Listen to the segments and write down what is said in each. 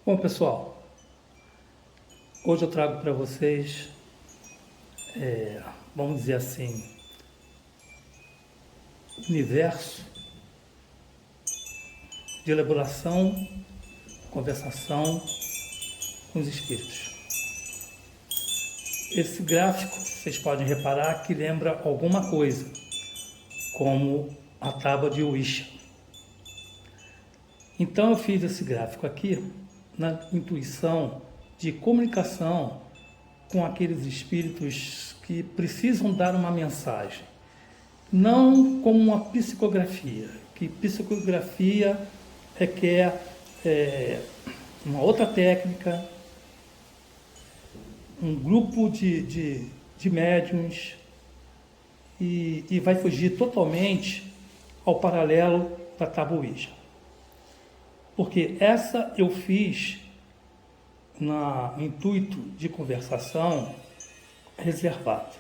Bom, pessoal, hoje eu trago para vocês, vamos dizer assim, universo de elaboração, conversação com os espíritos. Esse gráfico, vocês podem reparar que lembra alguma coisa, como a tábua de Ouija. Então eu fiz esse gráfico aqui na intuição de comunicação com aqueles espíritos que precisam dar uma mensagem, não como uma psicografia, que psicografia requer uma outra técnica, um grupo de médiuns e vai fugir totalmente ao paralelo da tábua Ouija. Porque essa eu fiz no intuito de conversação reservado.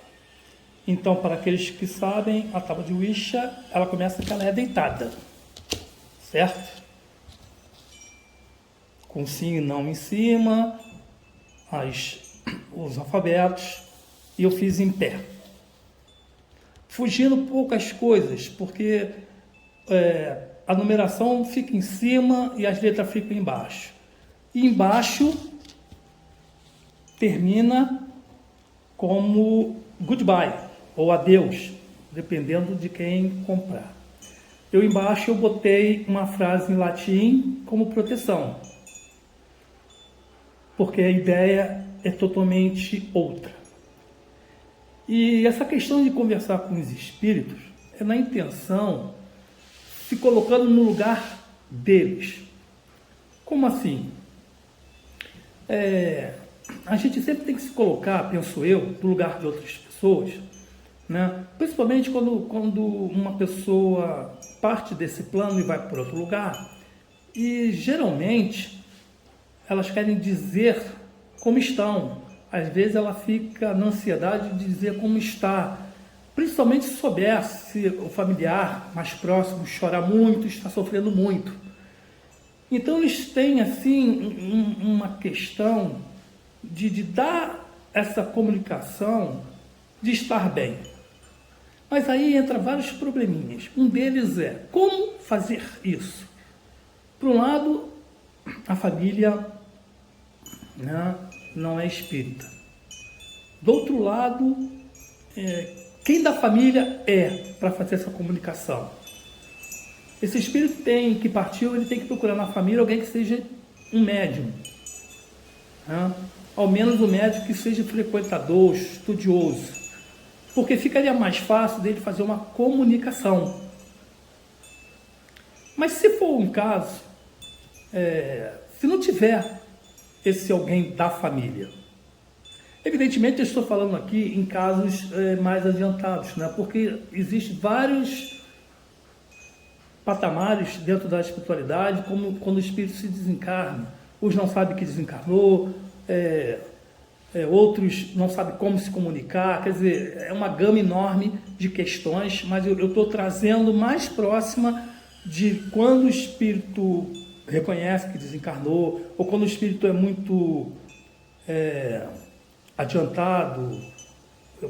Então, para aqueles que sabem, a tábua de Ouija, ela começa que ela é deitada, certo? Com sim e não em cima, os alfabetos, e eu fiz em pé. Fugindo poucas coisas, porque a numeração fica em cima e as letras ficam embaixo. E embaixo termina como goodbye ou adeus, dependendo de quem comprar. Embaixo eu botei uma frase em latim como proteção, porque a ideia é totalmente outra. E essa questão de conversar com os espíritos é na intenção se colocando no lugar deles. Como assim? A gente sempre tem que se colocar, penso eu, no lugar de outras pessoas, né? Principalmente quando uma pessoa parte desse plano e vai para outro lugar, e geralmente elas querem dizer como estão. Às vezes ela fica na ansiedade de dizer como está, principalmente se souber se o familiar mais próximo chora muito, está sofrendo muito. Então eles têm assim uma questão de dar essa comunicação, de estar bem. Mas aí entra vários probleminhas. Um deles é como fazer isso. Por um lado, a família, né, não é espírita. Do outro lado, quem da família para fazer essa comunicação? Esse espírito que partiu, ele tem que procurar na família alguém que seja um médium, né? Ao menos um médium que seja frequentador, estudioso, porque ficaria mais fácil dele fazer uma comunicação. Mas se for um caso, se não tiver esse alguém da família, evidentemente eu estou falando aqui em casos mais adiantados, né? Porque existem vários patamares dentro da espiritualidade, como quando o espírito se desencarna. Uns não sabem que desencarnou, outros não sabem como se comunicar, quer dizer, é uma gama enorme de questões, mas eu estou trazendo mais próxima de quando o espírito reconhece que desencarnou, ou quando o espírito é muito adiantado,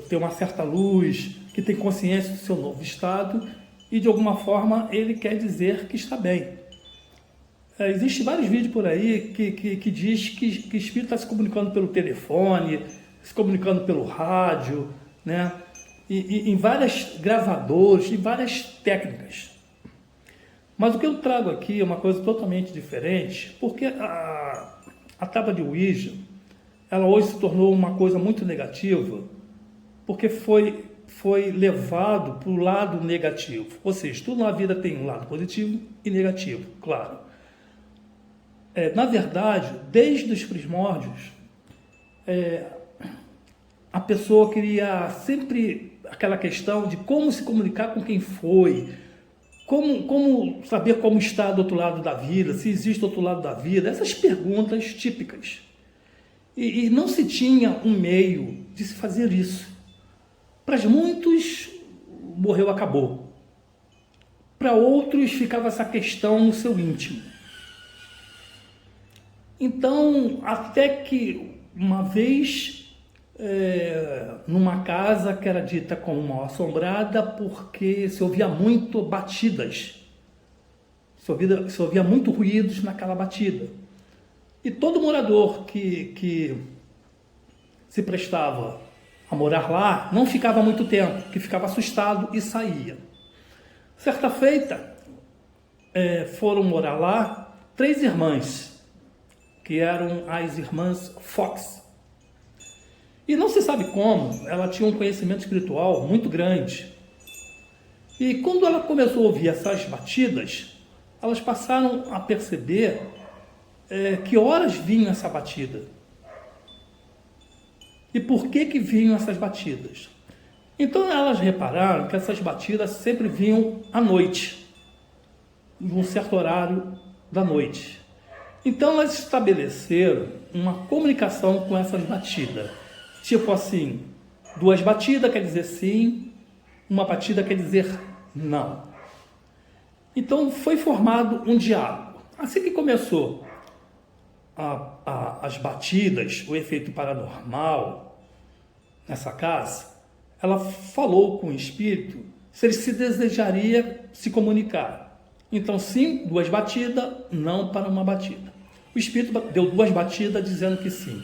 tem uma certa luz, que tem consciência do seu novo estado e de alguma forma ele quer dizer que está bem. Existem vários vídeos por aí que diz que o espírito está se comunicando pelo telefone, se comunicando pelo rádio, né? E em várias gravadoras, em várias técnicas. Mas o que eu trago aqui é uma coisa totalmente diferente, porque a tábua de Ouija, ela hoje se tornou uma coisa muito negativa, porque foi levado para o lado negativo. Ou seja, tudo na vida tem um lado positivo e negativo, claro. Na verdade, desde os primórdios, a pessoa queria sempre aquela questão de como se comunicar com quem foi, como saber como está do outro lado da vida, se existe outro lado da vida, essas perguntas típicas. E não se tinha um meio de se fazer isso. Para muitos, morreu, acabou. Para outros, ficava essa questão no seu íntimo. Então, até que uma vez, numa casa que era dita como mal assombrada, porque se ouvia muito batidas, se ouvia muito ruídos naquela batida. E todo morador que se prestava a morar lá não ficava muito tempo, que ficava assustado e saía. Certa feita, foram morar lá 3 irmãs, que eram as irmãs Fox. E não se sabe como, ela tinha um conhecimento espiritual muito grande. E quando ela começou a ouvir essas batidas, elas passaram a perceber que horas vinham essa batida. E por que vinham essas batidas? Então elas repararam que essas batidas sempre vinham à noite, em um certo horário da noite. Então elas estabeleceram uma comunicação com essas batidas. Tipo assim, 2 batidas quer dizer sim, uma batida quer dizer não. Então foi formado um diálogo. Assim que começou as batidas, o efeito paranormal nessa casa, ela falou com o espírito se ele se desejaria se comunicar. Então sim, 2 batidas, não para uma batida. O espírito deu 2 batidas dizendo que sim.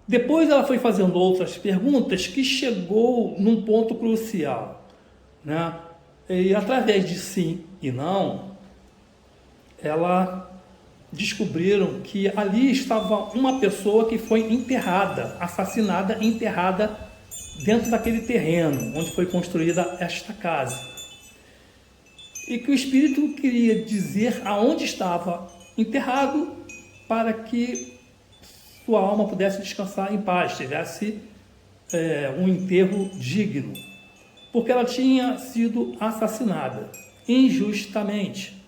Depois ela foi fazendo outras perguntas que chegou num ponto crucial. E através de sim e não, ela descobriram que ali estava uma pessoa que foi enterrada, assassinada, enterrada dentro daquele terreno onde foi construída esta casa. E que o espírito queria dizer aonde estava enterrado para que sua alma pudesse descansar em paz, tivesse um enterro digno, porque ela tinha sido assassinada injustamente.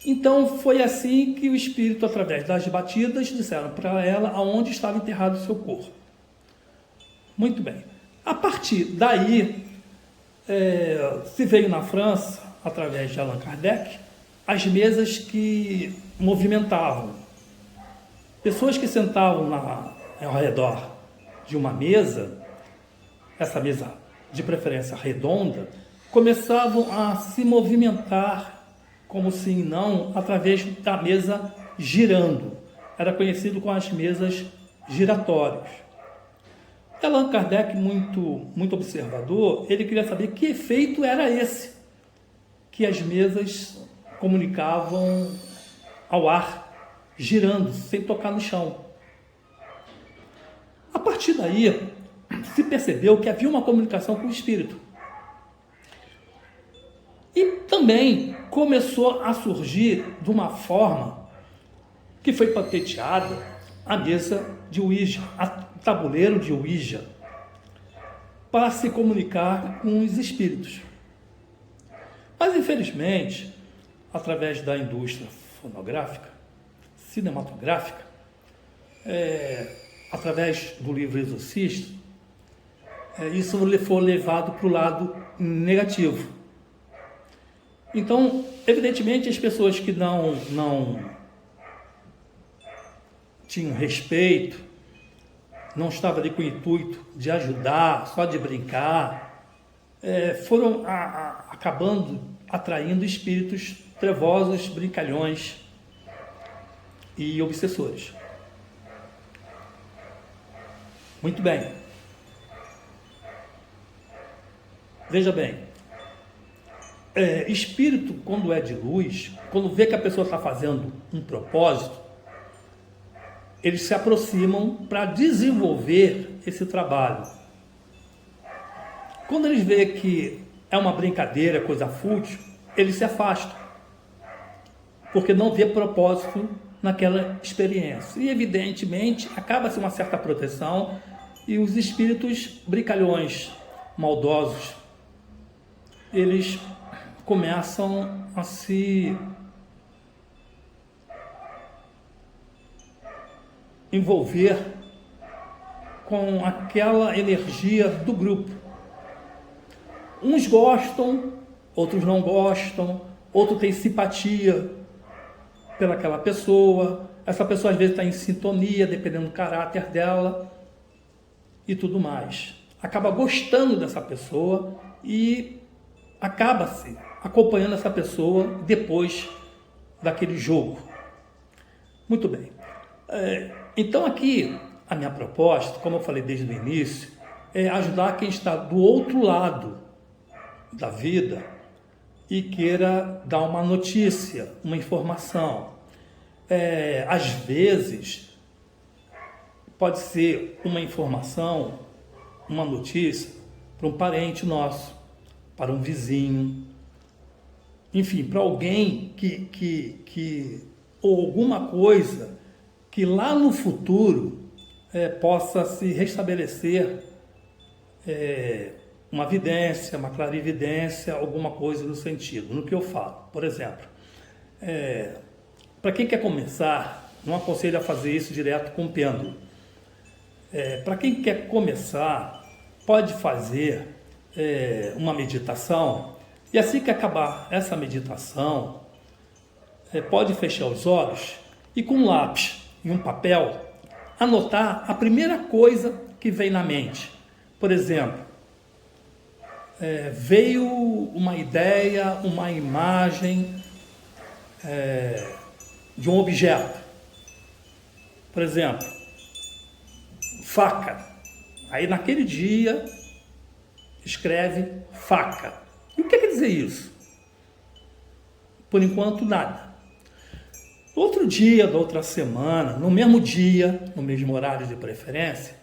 Então foi assim que o espírito, através das batidas, disseram para ela aonde estava enterrado o seu corpo. Muito bem. A partir daí, se veio na França, através de Allan Kardec, as mesas que movimentavam. Pessoas que sentavam ao redor de uma mesa, essa mesa de preferência redonda, começavam a se movimentar como sim e não, através da mesa girando. Era conhecido como as mesas giratórias. Allan Kardec, muito observador, ele queria saber que efeito era esse que as mesas comunicavam ao ar, girando, sem tocar no chão. A partir daí, se percebeu que havia uma comunicação com o espírito. E também começou a surgir de uma forma que foi patenteada a mesa de Ouija, o tabuleiro de Ouija, para se comunicar com os espíritos. Mas, infelizmente, através da indústria fonográfica, cinematográfica, através do livro Exorcista, isso foi levado para o lado negativo. Então, evidentemente, as pessoas que não tinham respeito, não estavam ali com o intuito de ajudar, só de brincar, foram acabando atraindo espíritos trevosos, brincalhões e obsessores. Muito bem. Veja bem. Espírito, quando é de luz, quando vê que a pessoa está fazendo um propósito, eles se aproximam para desenvolver esse trabalho. Quando eles veem que é uma brincadeira, coisa fútil, eles se afastam, porque não vê propósito naquela experiência. E, evidentemente, acaba-se uma certa proteção e os espíritos brincalhões, maldosos, eles começam a se envolver com aquela energia do grupo. Uns gostam, outros não gostam, outros têm simpatia pelaquela pessoa, essa pessoa às vezes está em sintonia, dependendo do caráter dela e tudo mais. Acaba gostando dessa pessoa e acaba-se acompanhando essa pessoa depois daquele jogo. Muito bem. Então aqui, a minha proposta, como eu falei desde o início, é ajudar quem está do outro lado da vida e queira dar uma notícia, uma informação. Às vezes, pode ser uma informação, uma notícia para um parente nosso, para um vizinho, enfim, para alguém ou alguma coisa que lá no futuro possa se restabelecer uma vidência, uma clarividência, alguma coisa no sentido, no que eu falo. Por exemplo, para quem quer começar, não aconselho a fazer isso direto com o pêndulo. Para quem quer começar, pode fazer uma meditação, e assim que acabar essa meditação, pode fechar os olhos e com um lápis e um papel anotar a primeira coisa que vem na mente. Por exemplo, veio uma ideia, uma imagem de um objeto. Por exemplo, faca. Aí naquele dia escreve faca. E o que quer dizer isso? Por enquanto, nada. No outro dia, da outra semana, no mesmo dia, no mesmo horário de preferência,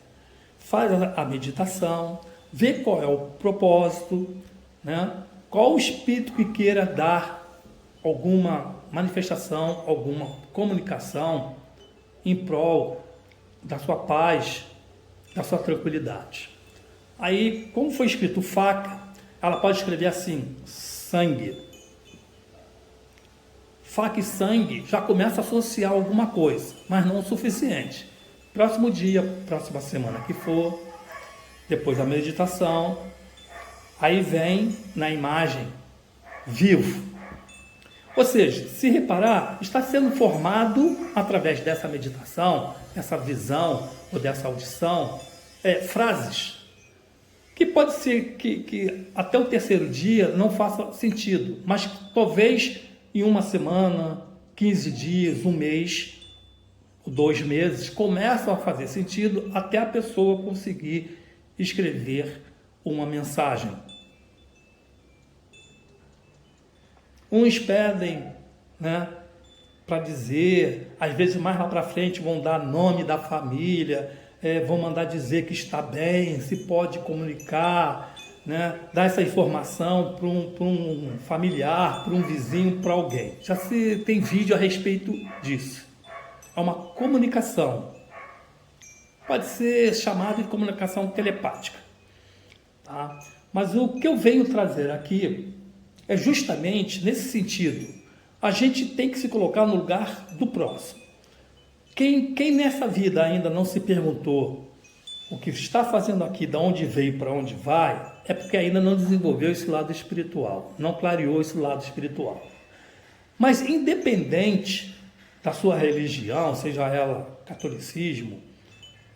faz a meditação, vê qual é o propósito, né? Qual o espírito que queira dar alguma manifestação, alguma comunicação em prol da sua paz, da sua tranquilidade. Aí, como foi escrito faca, ela pode escrever assim, sangue. Faca e sangue já começa a associar alguma coisa, mas não o suficiente. Próximo dia, próxima semana que for, depois da meditação, aí vem na imagem vivo. Ou seja, se reparar, está sendo formado através dessa meditação, dessa visão ou dessa audição, frases que pode ser que até o terceiro dia não faça sentido, mas talvez em uma semana, 15 dias, um mês, 2 meses, começam a fazer sentido até a pessoa conseguir escrever uma mensagem. Uns pedem, né, para dizer, às vezes mais lá para frente vão dar nome da família, vão mandar dizer que está bem, se pode comunicar, né, dar essa informação para um familiar, para um vizinho, para alguém. Já se tem vídeo a respeito disso. É uma comunicação. Pode ser chamado de comunicação telepática. Tá? Mas o que eu venho trazer aqui é justamente nesse sentido. A gente tem que se colocar no lugar do próximo. Quem nessa vida ainda não se perguntou o que está fazendo aqui, de onde veio, para onde vai, é porque ainda não desenvolveu esse lado espiritual, não clareou esse lado espiritual. Mas independente da sua religião, seja ela catolicismo,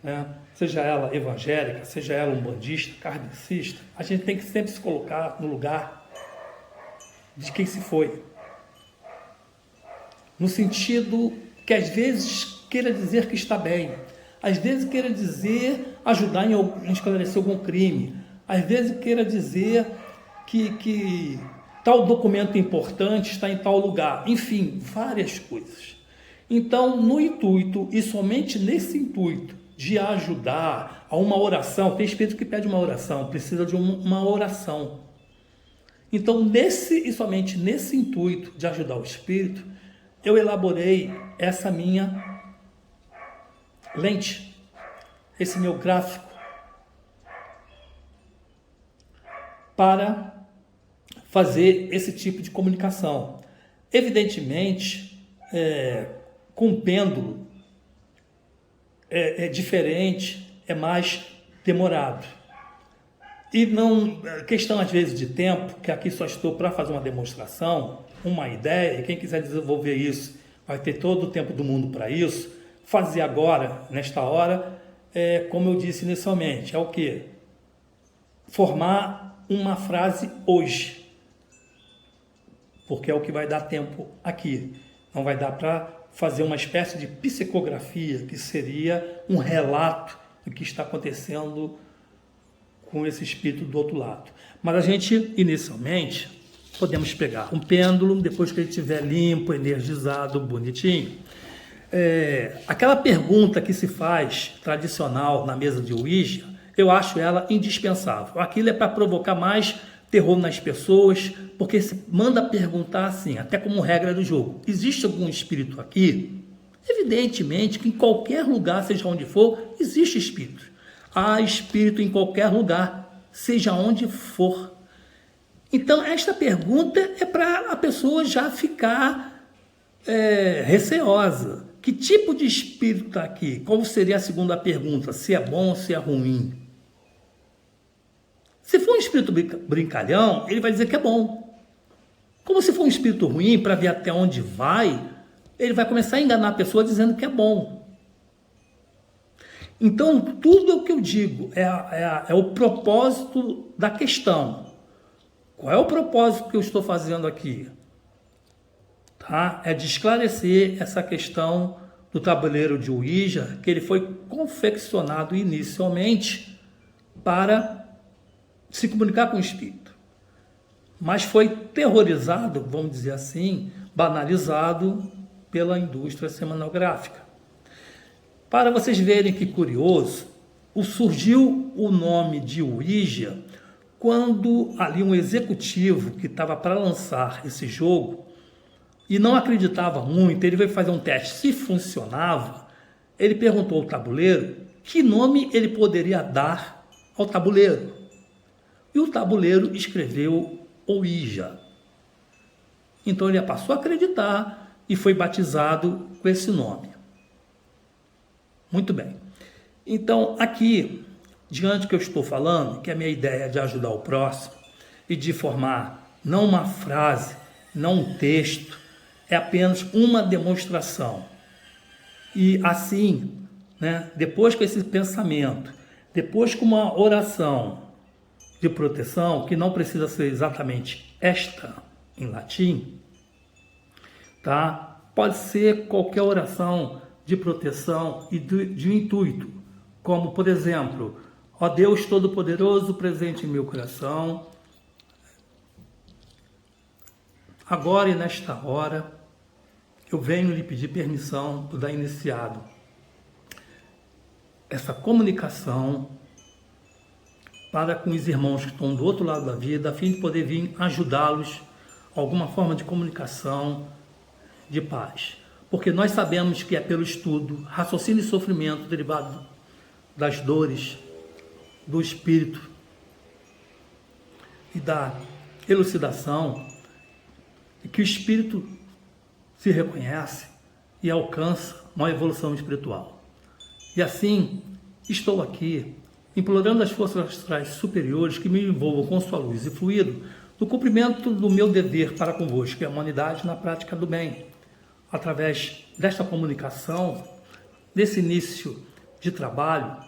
né, seja ela evangélica, seja ela umbandista, kardecista, a gente tem que sempre se colocar no lugar de quem se foi. No sentido que às vezes queira dizer que está bem, às vezes queira dizer ajudar em esclarecer algum crime, às vezes queira dizer que tal documento importante está em tal lugar, enfim, várias coisas. Então, no intuito, e somente nesse intuito de ajudar a uma oração, tem espírito que pede uma oração, precisa de uma oração. Então, e somente nesse intuito de ajudar o espírito, eu elaborei essa minha lente, esse meu gráfico, para fazer esse tipo de comunicação. Evidentemente, com pêndulo é diferente, é mais demorado. E não, questão às vezes de tempo, que aqui só estou para fazer uma demonstração, uma ideia, e quem quiser desenvolver isso vai ter todo o tempo do mundo para isso. Fazer agora, nesta hora, como eu disse inicialmente, é o quê? Formar uma frase hoje, porque é o que vai dar tempo aqui. Não vai dar para fazer uma espécie de psicografia, que seria um relato do que está acontecendo com esse espírito do outro lado. Mas a gente, inicialmente, podemos pegar um pêndulo, depois que ele estiver limpo, energizado, bonitinho. Aquela pergunta que se faz, tradicional, na mesa de Ouija, eu acho ela indispensável. Aquilo é para provocar mais terror nas pessoas, porque se manda perguntar assim, até como regra do jogo, existe algum espírito aqui? Evidentemente que em qualquer lugar, seja onde for, existe espírito. Há espírito em qualquer lugar, seja onde for. Então, esta pergunta é para a pessoa já ficar receosa. Que tipo de espírito está aqui? Qual seria a segunda pergunta? Se é bom ou se é ruim? Se for um espírito brincalhão, ele vai dizer que é bom. Como se for um espírito ruim, para ver até onde vai, ele vai começar a enganar a pessoa dizendo que é bom. Então, tudo o que eu digo é o propósito da questão. Qual é o propósito que eu estou fazendo aqui? Tá? É de esclarecer essa questão do tabuleiro de Ouija, que ele foi confeccionado inicialmente para se comunicar com o espírito, mas foi terrorizado, vamos dizer assim, banalizado pela indústria cinematográfica. Para vocês verem que curioso, surgiu o nome de Ouija quando ali um executivo que estava para lançar esse jogo e não acreditava muito, ele veio fazer um teste, se funcionava, ele perguntou ao tabuleiro que nome ele poderia dar ao tabuleiro. E o tabuleiro escreveu Ouija. Então ele passou a acreditar e foi batizado com esse nome. Muito bem. Então aqui, diante do que eu estou falando, que a minha ideia é de ajudar o próximo e de formar não uma frase, não um texto, é apenas uma demonstração. E assim, depois com esse pensamento, depois com uma oração de proteção, que não precisa ser exatamente esta em latim, tá? Pode ser qualquer oração de proteção e de um intuito, como, por exemplo, ó Deus Todo-Poderoso, presente em meu coração, agora e nesta hora, eu venho lhe pedir permissão para dar iniciado essa comunicação para com os irmãos que estão do outro lado da vida, a fim de poder vir ajudá-los a alguma forma de comunicação de paz. Porque nós sabemos que é pelo estudo, raciocínio e sofrimento derivado das dores do espírito e da elucidação que o espírito se reconhece e alcança uma evolução espiritual. E assim, estou aqui implorando as forças astrais superiores que me envolvam com sua luz e fluido no cumprimento do meu dever para convosco, que é a humanidade na prática do bem. Através desta comunicação, desse início de trabalho,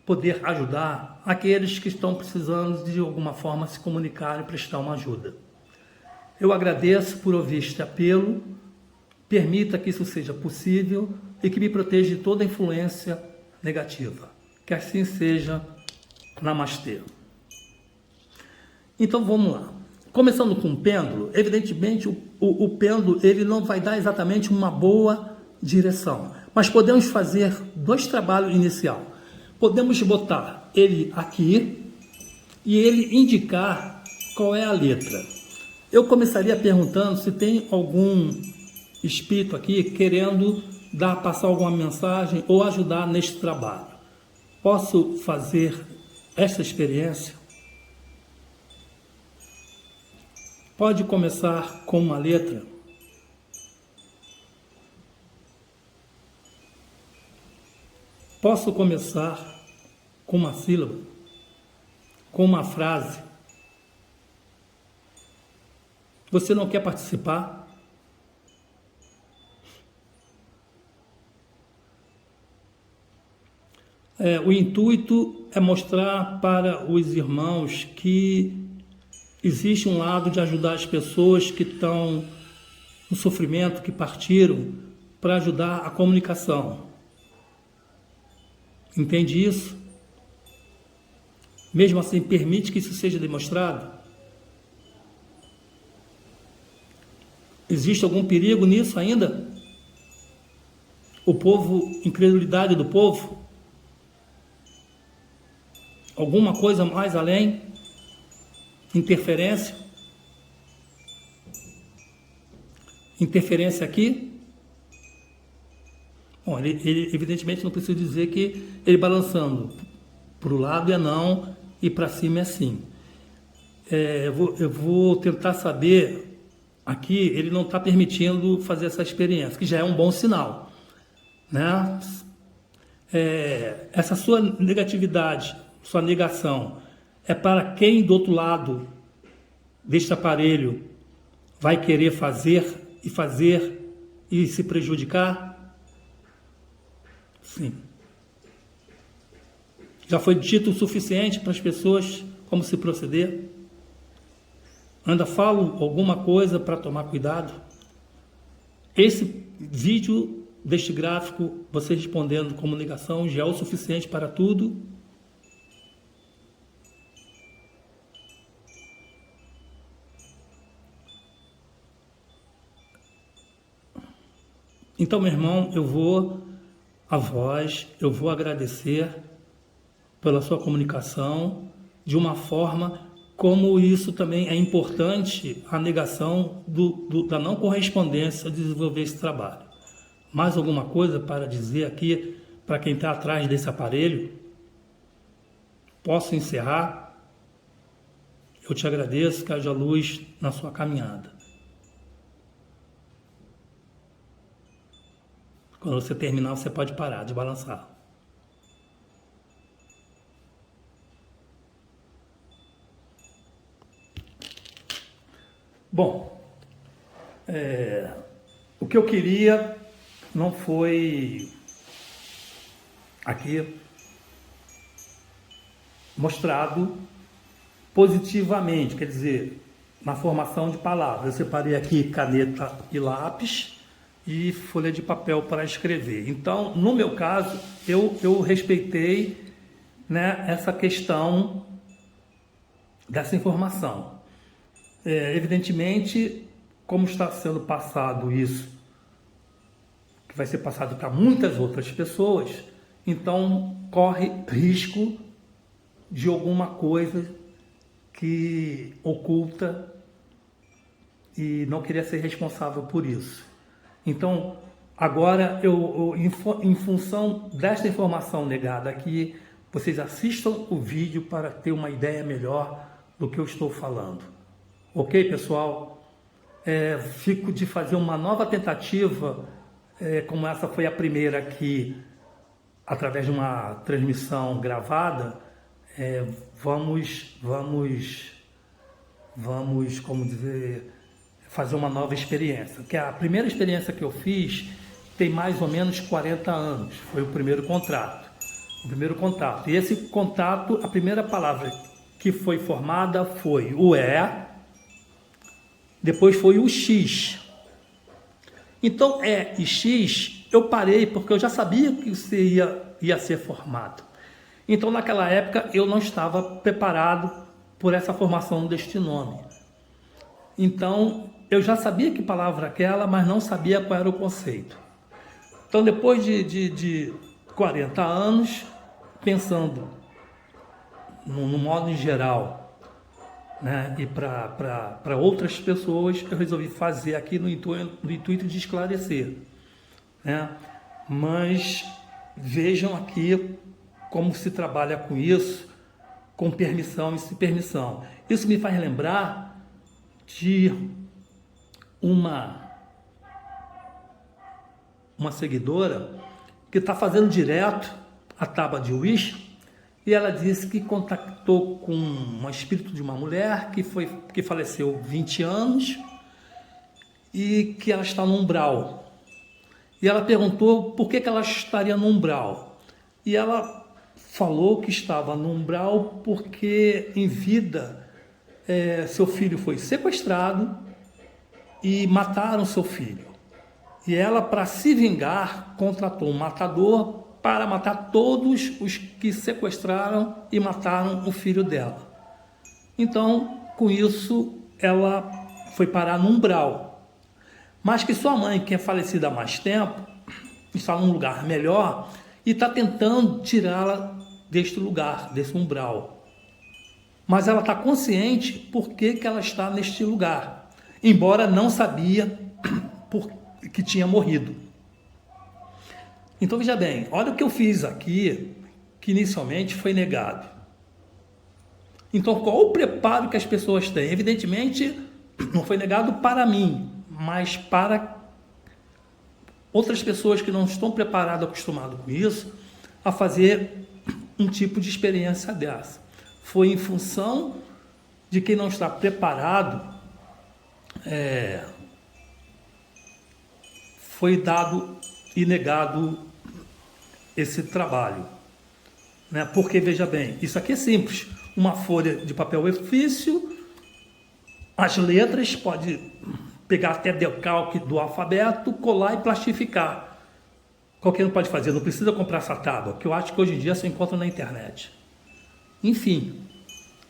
poder ajudar aqueles que estão precisando de alguma forma se comunicar e prestar uma ajuda. Eu agradeço por ouvir este apelo, permita que isso seja possível e que me proteja de toda influência negativa. Que assim seja. Namastê. Então vamos lá. Começando com o pêndulo, evidentemente o pêndulo ele não vai dar exatamente uma boa direção, mas podemos fazer dois trabalhos iniciais. Podemos botar ele aqui e ele indicar qual é a letra. Eu começaria perguntando se tem algum espírito aqui querendo passar alguma mensagem ou ajudar neste trabalho. Posso fazer essa experiência? Pode começar com uma letra. Posso começar com uma sílaba, com uma frase. Você não quer participar? O intuito é mostrar para os irmãos que existe um lado de ajudar as pessoas que estão no sofrimento, que partiram, para ajudar a comunicação. Entende isso? Mesmo assim, permite que isso seja demonstrado? Existe algum perigo nisso ainda? O povo, incredulidade do povo? Alguma coisa mais além? Interferência? Interferência aqui? Bom, ele evidentemente não precisa dizer que ele balançando para o lado é não e para cima é sim. Eu vou tentar saber, aqui ele não está permitindo fazer essa experiência, que já é um bom sinal, né? Essa sua negatividade, sua negação, é para quem do outro lado deste aparelho vai querer fazer e se prejudicar? Sim. Já foi dito o suficiente para as pessoas como se proceder? Ainda falo alguma coisa para tomar cuidado? Esse vídeo deste gráfico, você respondendo como negação, já é o suficiente para tudo? Então, meu irmão, eu vou agradecer pela sua comunicação de uma forma como isso também é importante, a negação da não correspondência de desenvolver esse trabalho. Mais alguma coisa para dizer aqui para quem está atrás desse aparelho? Posso encerrar? Eu te agradeço, que haja luz na sua caminhada. Quando você terminar, você pode parar de balançar. Bom, o que eu queria não foi aqui mostrado positivamente, quer dizer, na formação de palavras. Eu separei aqui caneta e lápis e folha de papel para escrever. Então, no meu caso, eu respeitei, né, essa questão dessa informação. Evidentemente, como está sendo passado isso, que vai ser passado para muitas outras pessoas, então corre risco de alguma coisa que oculta e não queria ser responsável por isso. Então, agora, em função desta informação negada aqui, vocês assistam o vídeo para ter uma ideia melhor do que eu estou falando. Ok, pessoal? Fico de fazer uma nova tentativa, como essa foi a primeira aqui, através de uma transmissão gravada. Vamos, como dizer, fazer uma nova experiência. Que a primeira experiência que eu fiz tem mais ou menos 40 anos. Foi o primeiro contato. E esse contato, a primeira palavra que foi formada foi o depois foi o X. Então, e X, eu parei porque eu já sabia que isso ia ser formado. Então, naquela época, eu não estava preparado por essa formação deste nome. Então, eu já sabia que palavra aquela, mas não sabia qual era o conceito. Então, depois de 40 anos, pensando no modo em geral, né, e para outras pessoas, eu resolvi fazer aqui no intuito de esclarecer, né? Mas vejam aqui como se trabalha com isso, com permissão e sem permissão. Isso me faz lembrar de uma seguidora que está fazendo direto a tábua de Ouija, e ela disse que contactou com um espírito de uma mulher que faleceu 20 anos e que ela está no umbral. E ela perguntou por que ela estaria no umbral. E ela falou que estava no umbral porque em vida seu filho foi sequestrado e mataram seu filho. E ela, para se vingar, contratou um matador para matar todos os que sequestraram e mataram o filho dela. Então, com isso, ela foi parar no umbral. Mas que sua mãe, que é falecida há mais tempo, está num lugar melhor e está tentando tirá-la deste lugar, desse umbral. Mas ela está consciente por que ela está neste lugar, embora não sabia que tinha morrido. Então veja bem, olha o que eu fiz aqui, que inicialmente foi negado. Então qual o preparo que as pessoas têm? Evidentemente não foi negado para mim, mas para outras pessoas que não estão preparadas, acostumadas com isso, a fazer um tipo de experiência dessa. Foi em função de quem não está preparado, foi dado e negado esse trabalho. Né? Porque, veja bem, isso aqui é simples. Uma folha de papel ofício, as letras, pode pegar até decalque do alfabeto, colar e plastificar. Qualquer um pode fazer, não precisa comprar essa tábua, que eu acho que hoje em dia se encontra na internet. Enfim,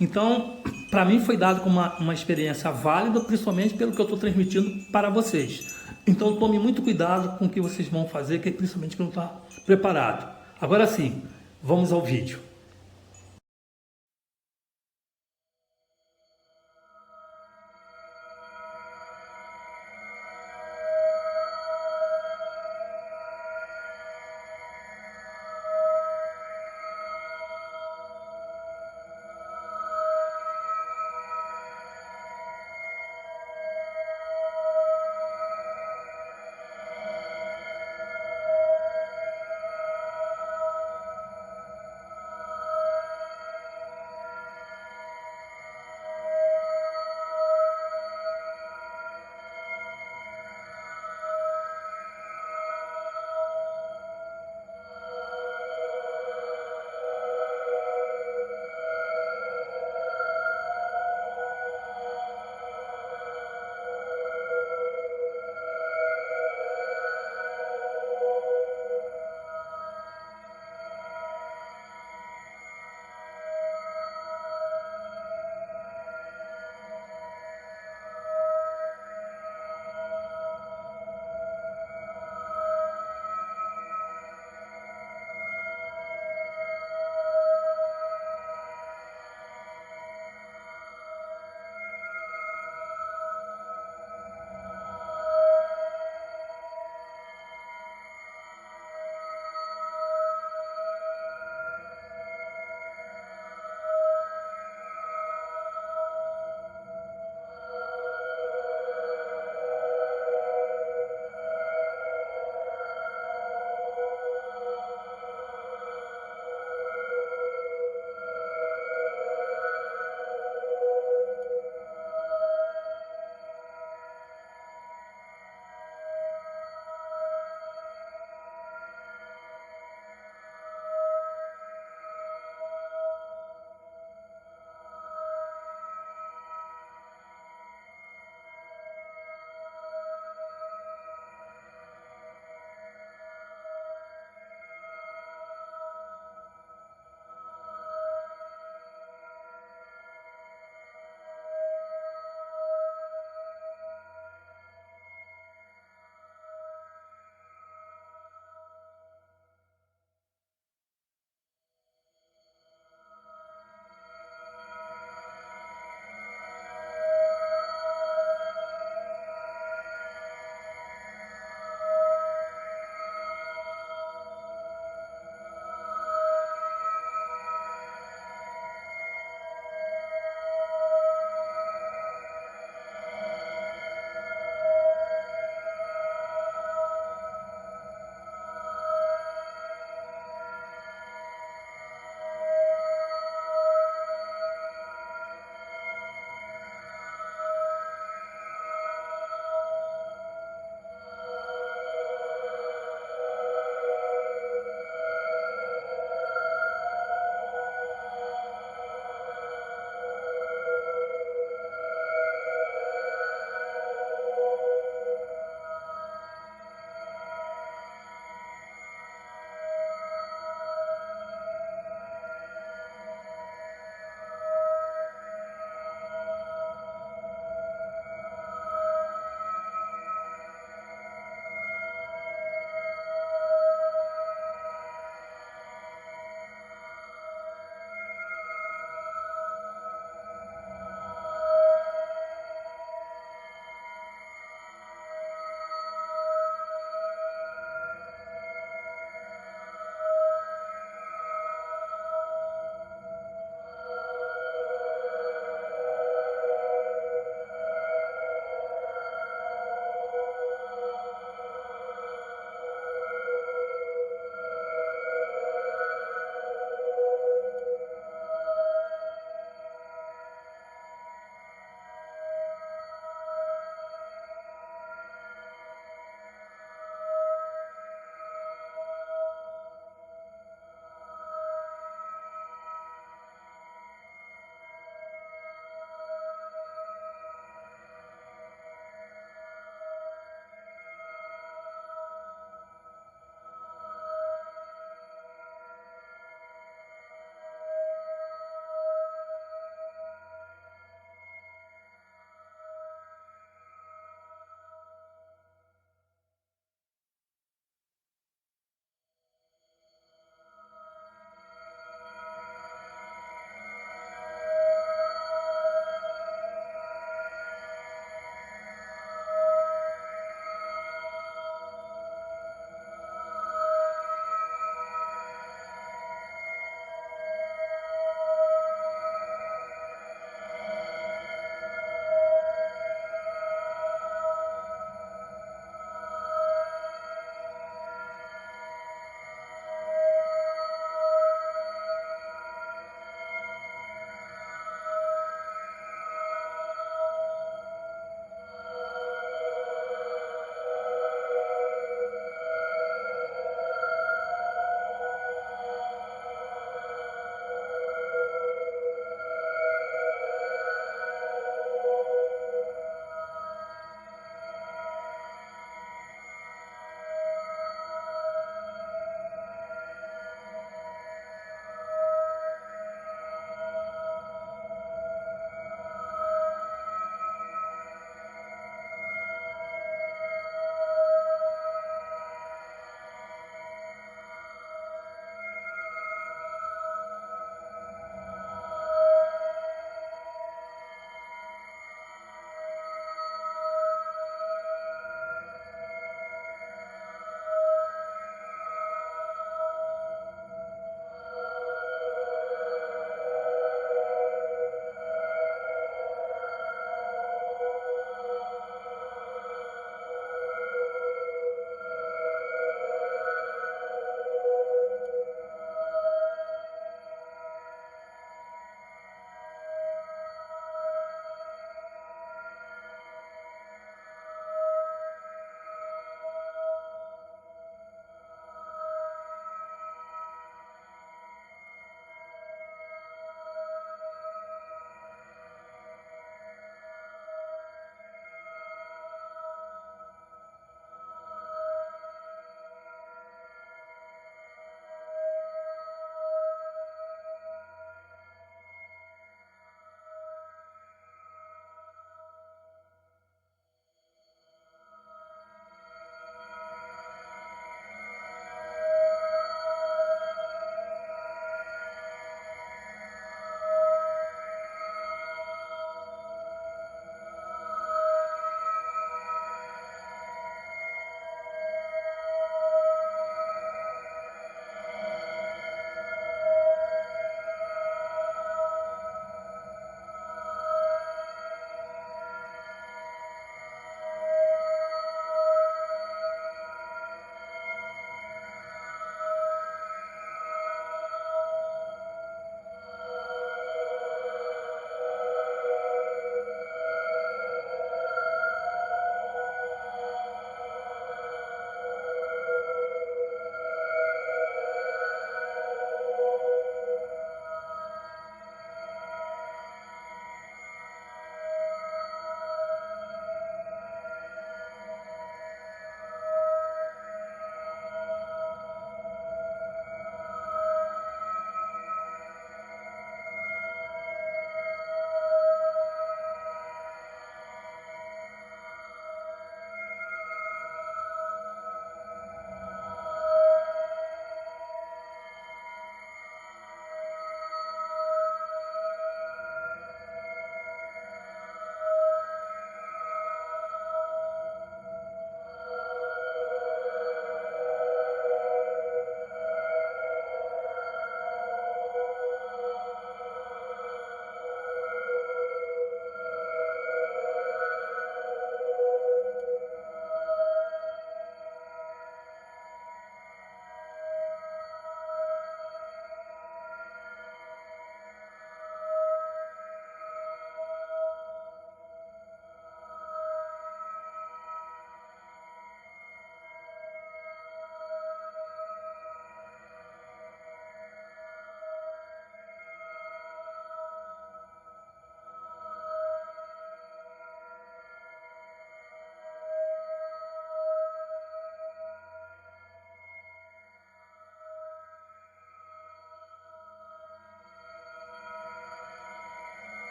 então, para mim foi dado como uma experiência válida, principalmente pelo que eu estou transmitindo para vocês. Então, tome muito cuidado com o que vocês vão fazer, principalmente que não está preparado. Agora sim, vamos ao vídeo.